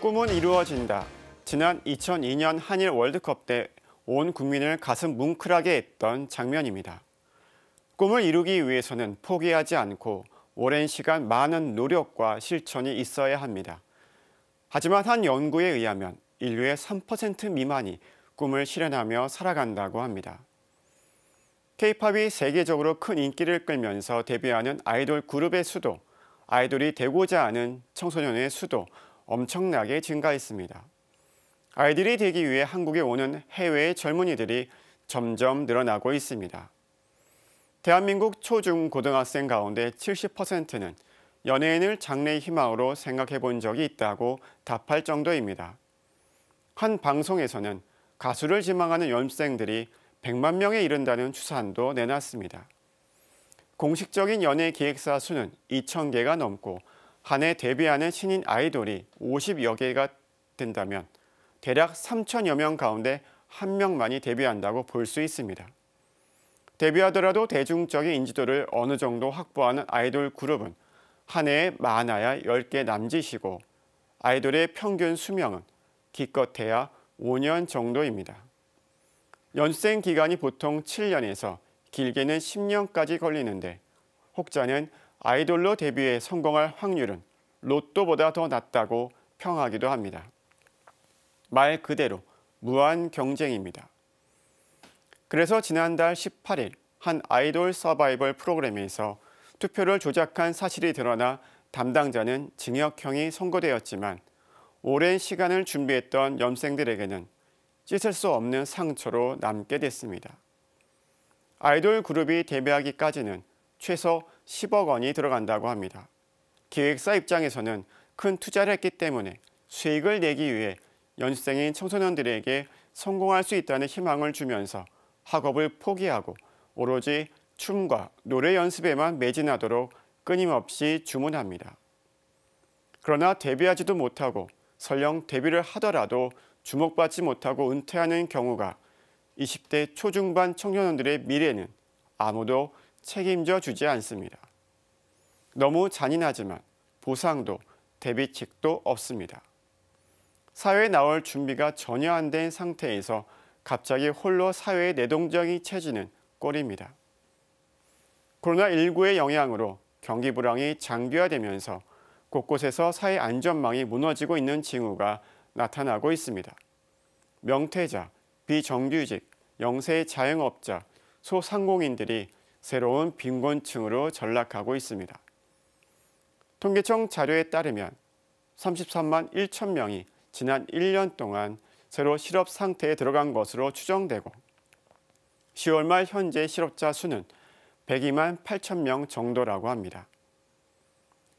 꿈은 이루어진다. 지난 2002년 한일 월드컵 때 온 국민을 가슴 뭉클하게 했던 장면입니다. 꿈을 이루기 위해서는 포기하지 않고 오랜 시간 많은 노력과 실천이 있어야 합니다. 하지만 한 연구에 의하면 인류의 3% 미만이 꿈을 실현하며 살아간다고 합니다. K-팝이 세계적으로 큰 인기를 끌면서 데뷔하는 아이돌 그룹의 수도, 아이돌이 되고자 하는 청소년의 수도 엄청나게 증가했습니다. 아이돌이 되기 위해 한국에 오는 해외의 젊은이들이 점점 늘어나고 있습니다. 대한민국 초중 고등학생 가운데 70%는 연예인을 장래의 희망으로 생각해 본 적이 있다고 답할 정도입니다. 한 방송에서는 가수를 지망하는 연습생들이 100만 명에 이른다는 추산도 내놨습니다. 공식적인 연예 기획사 수는 2,000개가 넘고 한 해 데뷔하는 신인 아이돌이 50여 개가 된다면 대략 3,000여 명 가운데 1명만이 데뷔한다고 볼 수 있습니다. 데뷔하더라도 대중적인 인지도를 어느 정도 확보하는 아이돌 그룹은 한 해에 많아야 10개 남짓이고 아이돌의 평균 수명은 기껏해야 5년 정도입니다. 연습생 기간이 보통 7년에서 길게는 10년까지 걸리는데 혹자는 아이돌로 데뷔해 성공할 확률은 로또보다 더 낮다고 평하기도 합니다. 말 그대로 무한 경쟁입니다. 그래서 지난달 18일 한 아이돌 서바이벌 프로그램에서 투표를 조작한 사실이 드러나 담당자는 징역형이 선고되었지만 오랜 시간을 준비했던 연습생들에게는 씻을 수 없는 상처로 남게 됐습니다. 아이돌 그룹이 데뷔하기까지는 최소 10억 원이 들어간다고 합니다. 기획사 입장에서는 큰 투자를 했기 때문에 수익을 내기 위해 연습생인 청소년들에게 성공할 수 있다는 희망을 주면서 학업을 포기하고 오로지 춤과 노래 연습에만 매진하도록 끊임없이 주문합니다. 그러나 데뷔하지도 못하고 설령 데뷔를 하더라도 주목받지 못하고 은퇴하는 경우가 20대 초중반 청소년들의 미래는 아무도 책임져 주지 않습니다. 너무 잔인하지만 보상도 대비책도 없습니다. 사회에 나올 준비가 전혀 안 된 상태에서 갑자기 홀로 사회에 내동적이 쳐지는 꼴입니다. 코로나19의 영향으로 경기 불황이 장기화되면서 곳곳에서 사회 안전망이 무너지고 있는 징후가 나타나고 있습니다. 명퇴자, 비정규직, 영세 자영업자, 소상공인들이 새로운 빈곤층으로 전락하고 있습니다. 통계청 자료에 따르면 33만 1천 명이 지난 1년 동안 새로 실업 상태에 들어간 것으로 추정되고 10월 말 현재 실업자 수는 102만 8천 명 정도라고 합니다.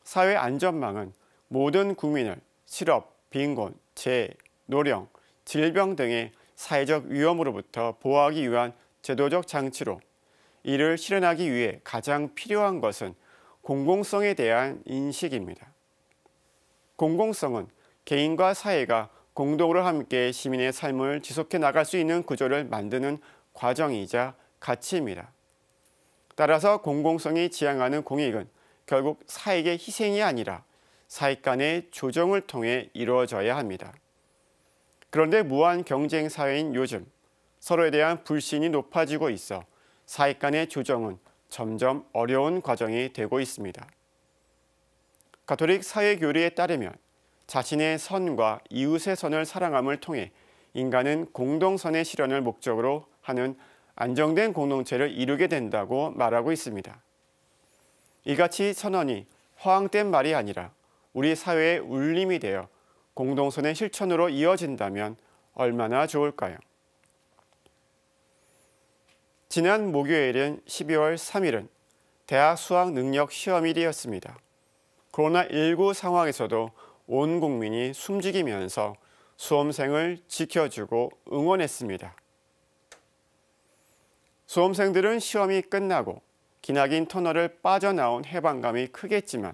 사회 안전망은 모든 국민을 실업, 빈곤, 재해, 노령, 질병 등의 사회적 위험으로부터 보호하기 위한 제도적 장치로 이를 실현하기 위해 가장 필요한 것은 공공성에 대한 인식입니다. 공공성은 개인과 사회가 공동으로 함께 시민의 삶을 지속해 나갈 수 있는 구조를 만드는 과정이자 가치입니다. 따라서 공공성이 지향하는 공익은 결국 사익의 희생이 아니라 사익 간의 조정을 통해 이루어져야 합니다. 그런데 무한 경쟁 사회인 요즘 서로에 대한 불신이 높아지고 있어 사익 간의 조정은 점점 어려운 과정이 되고 있습니다. 가톨릭 사회교리에 따르면 자신의 선과 이웃의 선을 사랑함을 통해 인간은 공동선의 실현을 목적으로 하는 안정된 공동체를 이루게 된다고 말하고 있습니다. 이같이 선언이 허황된 말이 아니라 우리 사회의 울림이 되어 공동선의 실천으로 이어진다면 얼마나 좋을까요? 지난 목요일인 12월 3일은 대학 수학 능력 시험일이었습니다. 코로나19 상황에서도 온 국민이 숨죽이면서 수험생을 지켜주고 응원했습니다. 수험생들은 시험이 끝나고 기나긴 터널을 빠져나온 해방감이 크겠지만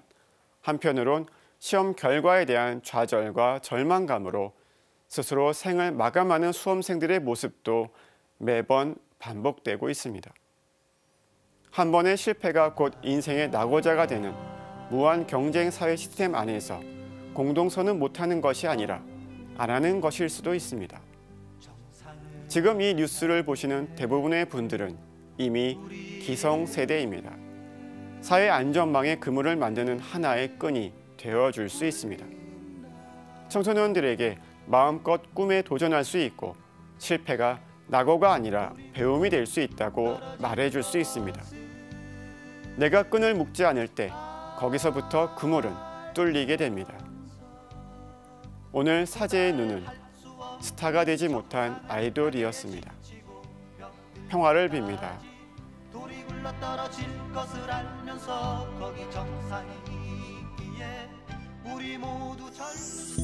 한편으론 시험 결과에 대한 좌절과 절망감으로 스스로 생을 마감하는 수험생들의 모습도 매번 반복되고 있습니다. 한 번의 실패가 곧 인생의 낙오자가 되는 무한 경쟁 사회 시스템 안에서 공동선은 못하는 것이 아니라 안 하는 것일 수도 있습니다. 지금 이 뉴스를 보시는 대부분의 분들은 이미 기성세대입니다. 사회 안전망의 그물을 만드는 하나의 끈이 되어줄 수 있습니다. 청소년들에게 마음껏 꿈에 도전할 수 있고 실패가 낙오가 아니라 배움이 될 수 있다고 말해줄 수 있습니다. 내가 끈을 묶지 않을 때 거기서부터 그물은 뚫리게 됩니다. 오늘 사제의 눈은 스타가 되지 못한 아이돌이었습니다. 평화를 빕니다. 돌이 굴러 떨어질 것을 알면서 거기 정상이 있기에 우리 모두 젊은